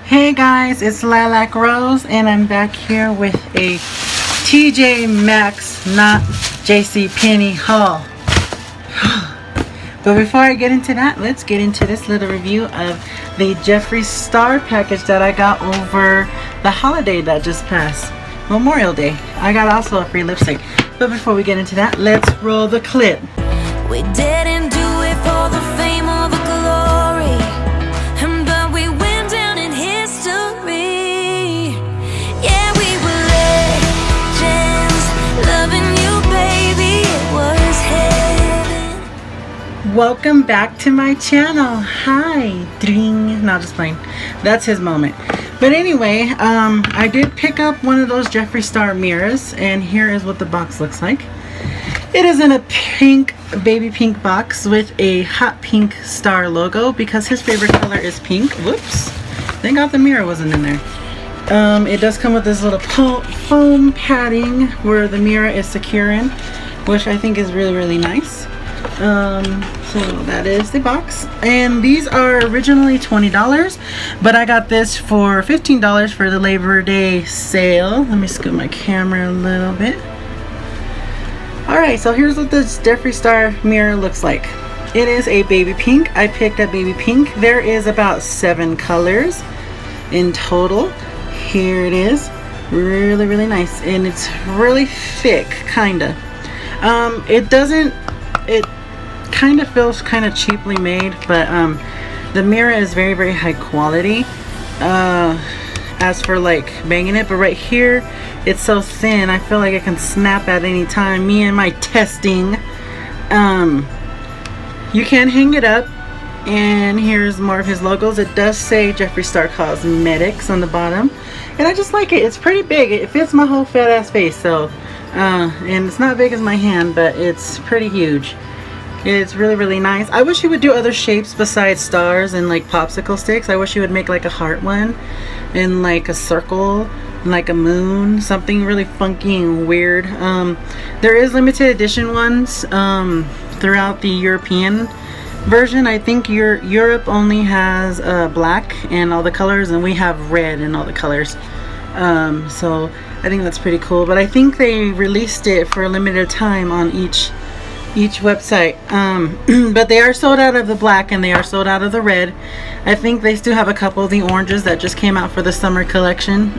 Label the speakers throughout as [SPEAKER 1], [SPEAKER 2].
[SPEAKER 1] Hey guys, it's Lilac Rose and I'm back here with a TJ Maxx, not JCPenney haul. But before I get into that, let's get into this little review of the Jeffree Star package that I got over the holiday that just passed, Memorial Day. I got also a free lipstick. But before we get into that, let's roll the clip.
[SPEAKER 2] We didn't do it for the fame or the glory, but we went down in history. Yeah, we were legends, loving you, baby, it was heaven.
[SPEAKER 1] Welcome back to my channel. Hi, ding. Not just playing. That's his moment. But anyway, I did pick up one of those Jeffree Star mirrors, and here is what the box looks like. It is in a pink, baby pink box with a hot pink star logo because his favorite color is pink. Whoops. Thank God the mirror wasn't in there. It does come with this little foam padding where the mirror is secure in, which I think is really, really nice. So that is the box. And these are originally $20, but I got this for $15 for the Labor Day sale. Let me scoot my camera a little bit. Alright, so here's what this Jeffree Star mirror looks like. It is a baby pink. I picked up baby pink. There is about 7 colors in total. Here it is. Really, really nice. And it's really thick, kinda. It kind of feels kind of cheaply made, but the mirror is very, very high quality. As for like banging it, but right here it's so thin I feel like it can snap at any time. Me and my testing, you can hang it up, and here's more of his logos. It does say Jeffree Star Cosmetics on the bottom, and I just like it. It's pretty big. It fits my whole fat ass face, so and it's not big as my hand, but it's pretty huge. It's really, really nice. I wish he would do other shapes besides stars and like popsicle sticks. I wish he would make like a heart one and like a circle and like a moon, something really funky and weird. There is limited edition ones throughout the European version. I think Europe only has black and all the colors, and we have red and all the colors. So I think that's pretty cool. But I think they released it for a limited time on each website, but they are sold out of the black and they are sold out of the red. I think they still have a couple of the oranges that just came out for the summer collection.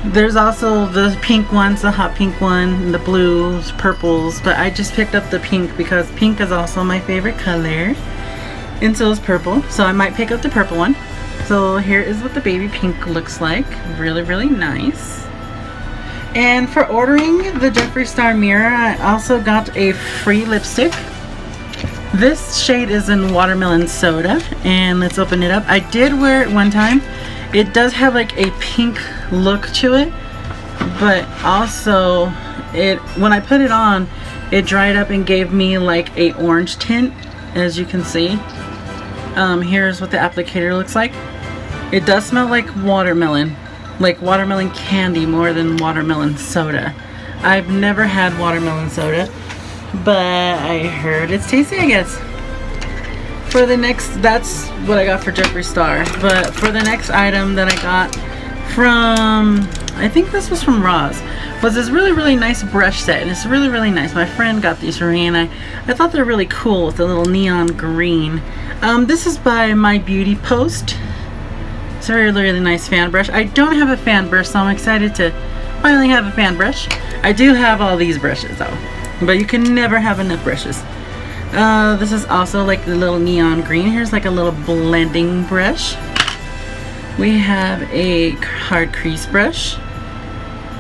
[SPEAKER 1] There's also the pink ones, the hot pink one, the blues, purples, but I just picked up the pink because pink is also my favorite color, and so is purple, so I might pick up the purple one. So here is what the baby pink looks like. Really, really nice. And for ordering the Jeffree Star mirror, I also got a free lipstick. This shade is in Watermelon Soda, and let's open it up. I did wear it one time. It does have like a pink look to it, but also when I put it on, it dried up and gave me like a orange tint, as you can see. Here's what the applicator looks like. It does smell like watermelon. Like watermelon candy more than watermelon soda. I've never had watermelon soda, but I heard it's tasty, I guess. For the next, that's what I got for Jeffree Star. But for the next item that I got from, I think this was from Ross, was this really, really nice brush set. And it's really, really nice. My friend got these for me, and I thought they're really cool with the little neon green. This is by My Beauty Post. It's a really, really nice fan brush. I don't have a fan brush, so I'm excited to finally have a fan brush. I do have all these brushes though, but you can never have enough brushes. This is also like the little neon green. Here's like a little blending brush. We have a hard crease brush.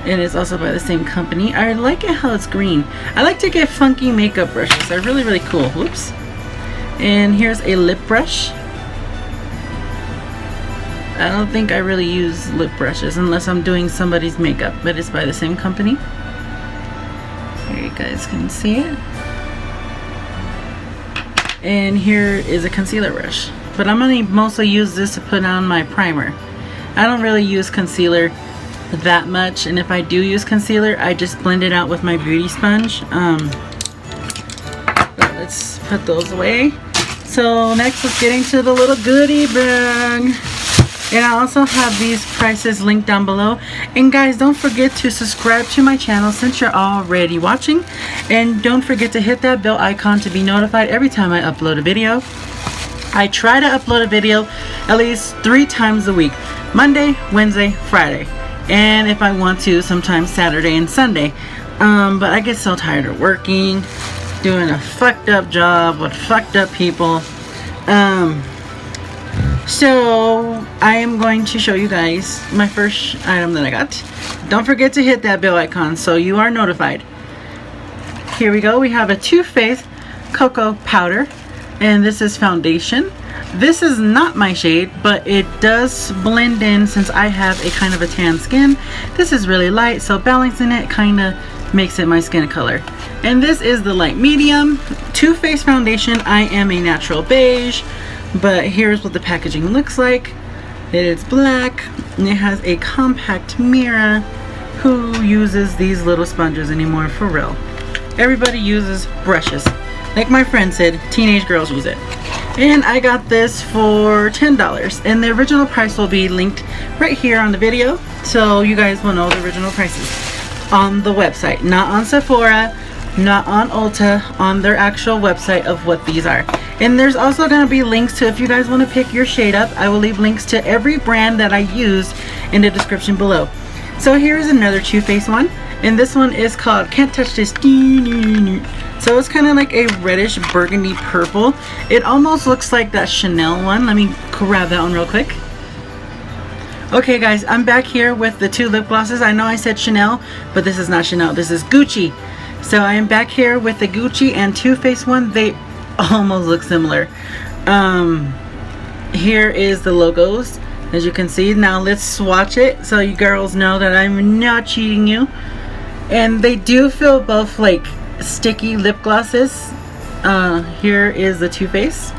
[SPEAKER 1] It is also by the same company. I like it how it's green. I like to get funky makeup brushes. They're really, really cool. Whoops. And here's a lip brush. I don't think I really use lip brushes unless I'm doing somebody's makeup, but it's by the same company. Here you guys can see it. And here is a concealer brush, but I'm going to mostly use this to put on my primer. I don't really use concealer that much, and if I do use concealer, I just blend it out with my beauty sponge. Let's put those away. So next, let's get into the little goodie bag. And I also have these prices linked down below. And guys, don't forget to subscribe to my channel since you're already watching. And don't forget to hit that bell icon to be notified every time I upload a video. I try to upload a video at least 3 times a week. Monday, Wednesday, Friday. And if I want to, sometimes Saturday and Sunday. But I get so tired of working, doing a fucked up job with fucked up people. So I am going to show you guys my first item that I got. Don't forget to hit that bell icon so you are notified. Here we go. We have a Too Faced Cocoa Powder, and this is foundation. This is not my shade, but it does blend in since I have a kind of a tan skin. This is really light, so balancing it kind of makes it my skin color. And this is the light medium Too Faced foundation. I am a natural beige. But here's what the packaging looks like. It is black and it has a compact mirror. Who uses these little sponges anymore, for real? Everybody uses brushes. Like my friend said, teenage girls use it. And I got this for $10. And the original price will be linked right here on the video. So you guys will know the original prices on the website. Not on Sephora, not on Ulta, on their actual website of what these are. And there's also going to be links to, if you guys want to pick your shade up, I will leave links to every brand that I use in the description below. So here's another Too Faced one, and this one is called Can't Touch This. So it's kind of like a reddish burgundy purple. It almost looks like that Chanel one. Let me grab that one real quick. Okay guys, I'm back here with the 2 lip glosses. I know I said Chanel, but this is not Chanel, this is Gucci. So I am back here with the Gucci and Too Faced one. They almost look similar. Here is the logos, as you can see. Now let's swatch it so you girls know that I'm not cheating you. And they do feel both like sticky lip glosses. Here is the Too Faced,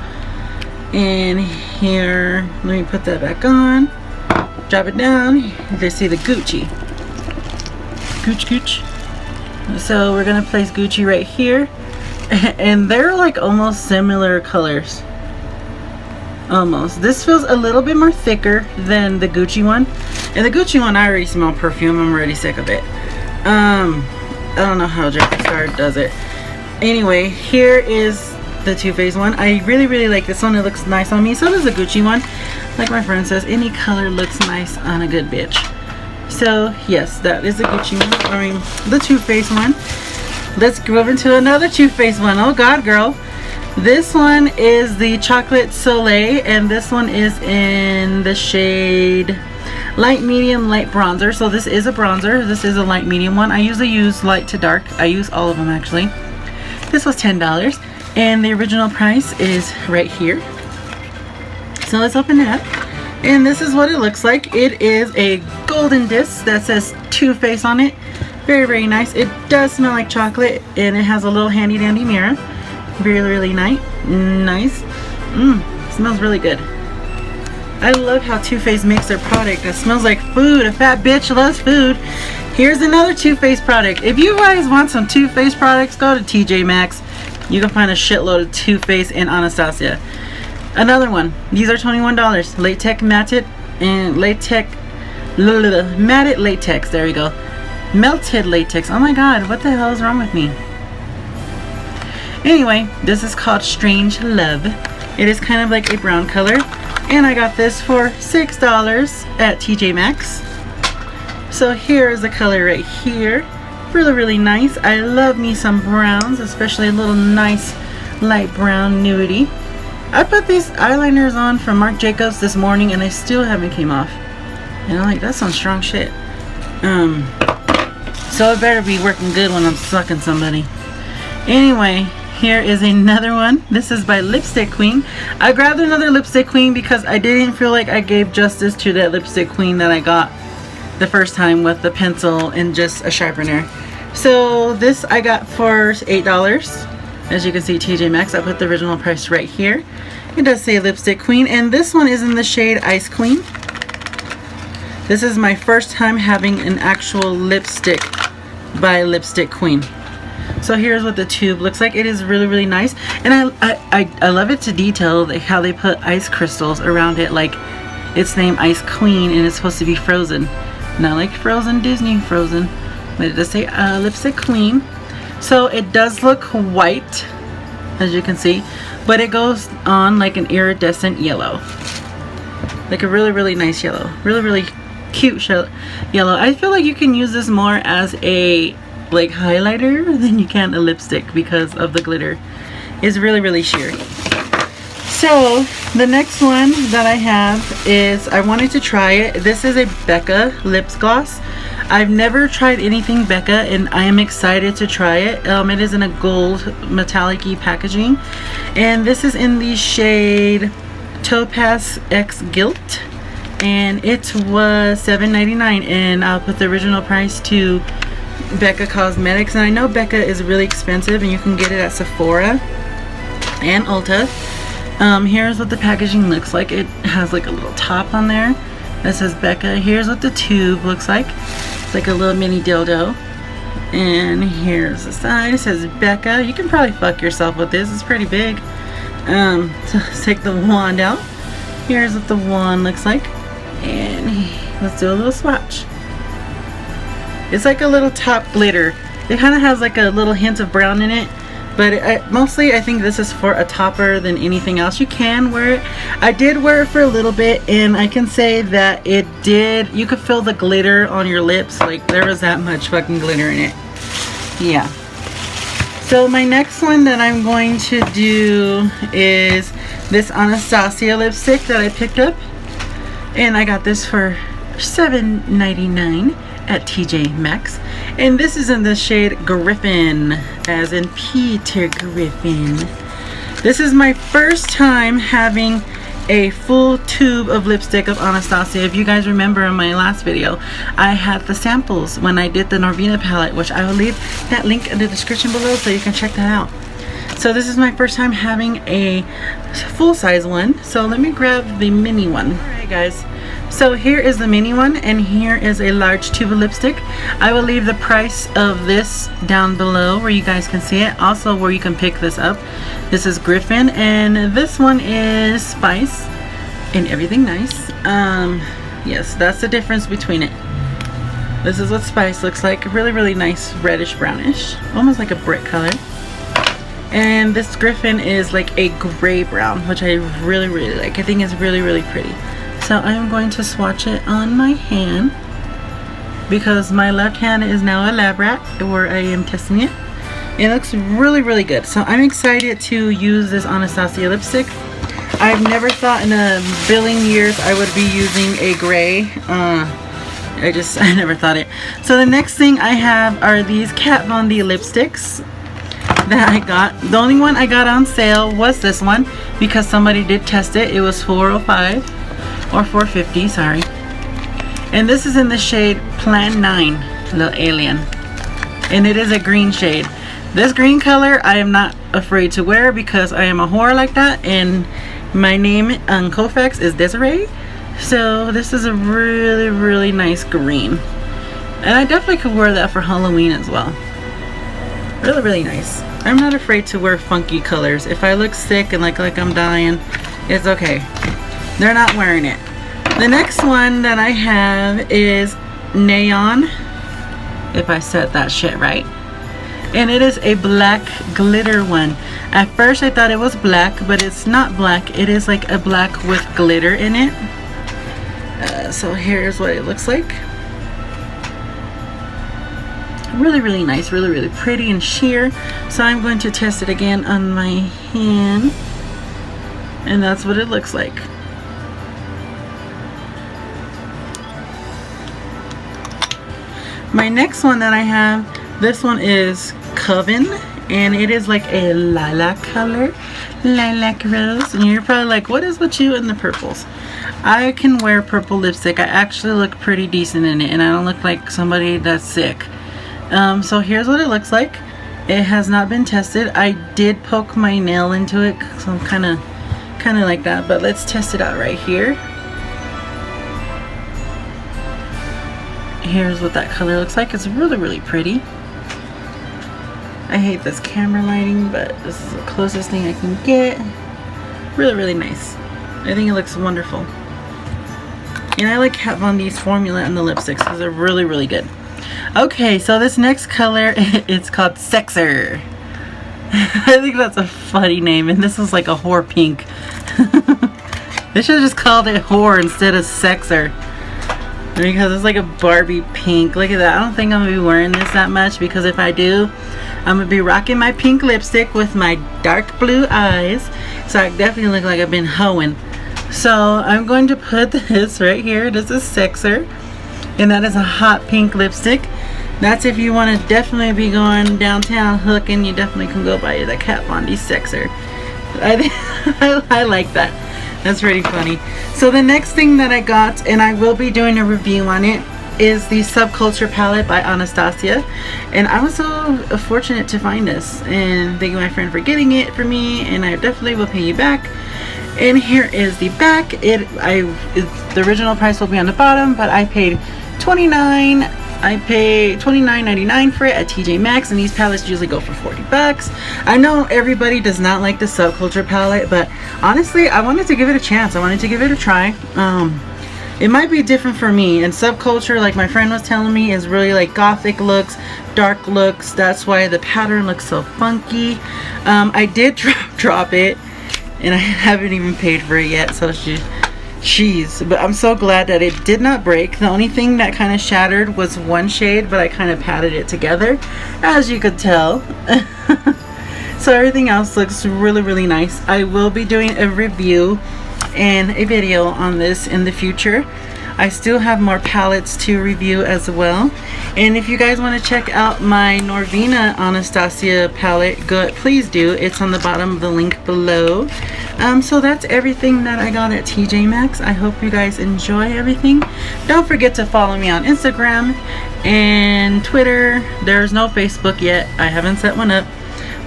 [SPEAKER 1] and here, let me put that back on, drop it down. You can see the Gucci. Gooch. So we're gonna place Gucci right here. And they're like almost similar colors. Almost. This feels a little bit more thicker than the Gucci one. And the Gucci one, I already smell perfume. I'm already sick of it. I don't know how Jeffree Star does it. Anyway, here is the Too Faced one. I really like this one. It looks nice on me. So does the Gucci one. Like my friend says, any color looks nice on a good bitch. So yes, that is the Gucci one. I mean, the Too Faced one. Let's move into another Too Faced one. Oh God, girl. This one is the Chocolate Soleil, and this one is in the shade light medium light bronzer. So this is a bronzer. This is a light medium one. I usually use light to dark. I use all of them actually. This was $10, and the original price is right here. So let's open that. And this is what it looks like. It is a golden disc that says Too Faced on it. Very nice. It does smell like chocolate, and it has a little handy dandy mirror. Really nice. Smells really good. I love how Too Faced makes their product that smells like food. A fat bitch loves food. Here's another Too Faced product. If you guys want some Too Faced products, go to TJ Maxx. You can find a shitload of Too Faced and Anastasia. Another one. These are $21. Latex matted and matted latex. There we go. Melted latex. Oh my God, what the hell is wrong with me? Anyway, this is called Strange Love. It is kind of like a brown color, and I got this for $6 at TJ Maxx. So here is the color right here. Really nice. I love me some browns, especially a little nice light brown nudity. I put these eyeliners on from Marc Jacobs this morning, and they still haven't came off. And I'm like, that's some strong shit. So it better be working good when I'm sucking somebody. Anyway, here is another one. This is by Lipstick Queen. I grabbed another Lipstick Queen because I didn't feel like I gave justice to that Lipstick Queen that I got the first time with the pencil and just a sharpener. So this I got for $8. As you can see, TJ Maxx. I put the original price right here. It does say Lipstick Queen, and this one is in the shade Ice Queen. This is my first time having an actual lipstick by Lipstick Queen. So here's what the tube looks like. It is really nice, and I love it to detail, like how they put ice crystals around it, like It's named Ice Queen, and it's supposed to be frozen. Not like Frozen Disney Frozen, but it does say Lipstick Queen. So it does look white, as you can see, but it goes on like an iridescent yellow. Like a really, really nice yellow. Really, really cute yellow. I feel like you can use this more as a like highlighter than you can a lipstick because of the glitter. It's really, really sheer. So the next one that I have is, I wanted to try it. This is a Becca lips gloss. I've never tried anything Becca, and I am excited to try it. It is in a gold metallic-y packaging, and this is in the shade Topaz X Gilt, and it was $7.99, and I'll put the original price to Becca Cosmetics. And I know Becca is really expensive, and you can get it at Sephora and Ulta. Here's what the packaging looks like. It has like a little top on there that says Becca. Here's what the tube looks like. It's like a little mini dildo. And here's the side. It says Becca. You can probably fuck yourself with this. It's pretty big. So let's take the wand out. Here's what the wand looks like. And let's do a little swatch. It's like a little top glitter. It kind of has like a little hint of brown in it. But mostly I think this is for a topper than anything else. You can wear it. I did wear it for a little bit, and I can say that it did, you could feel the glitter on your lips. Like there was that much fucking glitter in it. Yeah. So my next one that I'm going to do is this Anastasia lipstick that I picked up. And I got this for $7.99 at TJ Maxx. And this is in the shade Griffin, as in Peter Griffin. This is my first time having a full tube of lipstick of Anastasia. If you guys remember in my last video, I had the samples when I did the Norvina palette, which I will leave that link in the description below so you can check that out. So this is my first time having a full-size one. So let me grab the mini one. Alright guys, so here is the mini one, and here is a large tube of lipstick. I will leave the price of this down below where you guys can see it, also where you can pick this up. This is Griffin, and this one is Spice, and everything nice. Yes, that's the difference between it. This is what Spice looks like. Really, really nice reddish brownish, almost like a brick color. And this Griffin is like a gray brown, which I really, really like. I think it's really, really pretty. So I'm going to swatch it on my hand because my left hand is now a lab rat where I am testing it. It looks really, really good. So I'm excited to use this Anastasia lipstick. I've never thought in a billion years I would be using a gray. I never thought it. So the next thing I have are these Kat Von D lipsticks that I got. The only one I got on sale was this one because somebody did test it. It was $4.05 or $4.50, sorry. And this is in the shade Plan 9, Little Alien, and it is a green shade. This green color I am not afraid to wear because I am a whore like that, and my name on Kofax is Desiree. So this is a really, really nice green, and I definitely could wear that for Halloween as well. Really, really nice. I'm not afraid to wear funky colors. If I look sick and like I'm dying, it's okay. They're not wearing it. The next one that I have is Neon, if I said that shit right. And it is a black glitter one. At first I thought it was black, but it's not black. It is like a black with glitter in it. So here's what it looks like. Really, really nice. Really, really pretty and sheer. So I'm going to test it again on my hand. And that's what it looks like. My next one that I have, this one is Coven, and it is like a lilac color, lilac rose. And you're probably like, what is with you and the purples? I can wear purple lipstick. I actually look pretty decent in it, and I don't look like somebody that's sick. So here's what it looks like. It has not been tested. I did poke my nail into it, so I'm kind of like that. But let's test it out right here. Here's what that color looks like. It's really, really pretty. I hate this camera lighting, but this is the closest thing I can get. Really, really nice. I think it looks wonderful. And I like Kat Von D's formula and the lipsticks because they're really, really good. Okay, so this next color, it's called Sexer. I think that's a funny name, and this is like a whore pink. They should have just called it whore instead of Sexer. Because it's like a Barbie pink. Look at that. I don't think I'm going to be wearing this that much, because if I do, I'm going to be rocking my pink lipstick with my dark blue eyes. So I definitely look like I've been hoeing. So I'm going to put this right here. This is Sexer. And that is a hot pink lipstick. That's if you want to definitely be going downtown hooking, you definitely can go buy the Kat Von D Sexer. I like that. That's pretty funny. So the next thing that I got, and I will be doing a review on it, is the Subculture palette by Anastasia. And I was so fortunate to find this. And thank you, my friend, for getting it for me. And I definitely will pay you back. And here is the back. The original price will be on the bottom, but I paid $29.99 for it at TJ Maxx, and these palettes usually go for 40 bucks. I know everybody does not like the Subculture palette, but honestly, I wanted to give it a chance. I wanted to give it a try. It might be different for me, and Subculture, like my friend was telling me, is really like gothic looks, dark looks. That's why the pattern looks so funky. I did drop it, and I haven't even paid for it yet, so jeez, but I'm so glad that it did not break. The only thing that kind of shattered was one shade, but I kind of patted it together, as you could tell. So everything else looks really, really nice. I will be doing a review and a video on this in the future. I still have more palettes to review as well. And if you guys want to check out my Norvina Anastasia palette, please do. It's on the bottom of the link below. So that's everything that I got at TJ Maxx. I hope you guys enjoy everything. Don't forget to follow me on Instagram and Twitter. There's no Facebook yet. I haven't set one up.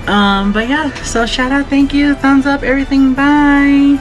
[SPEAKER 1] But yeah, so shout out, thank you, thumbs up, everything. Bye.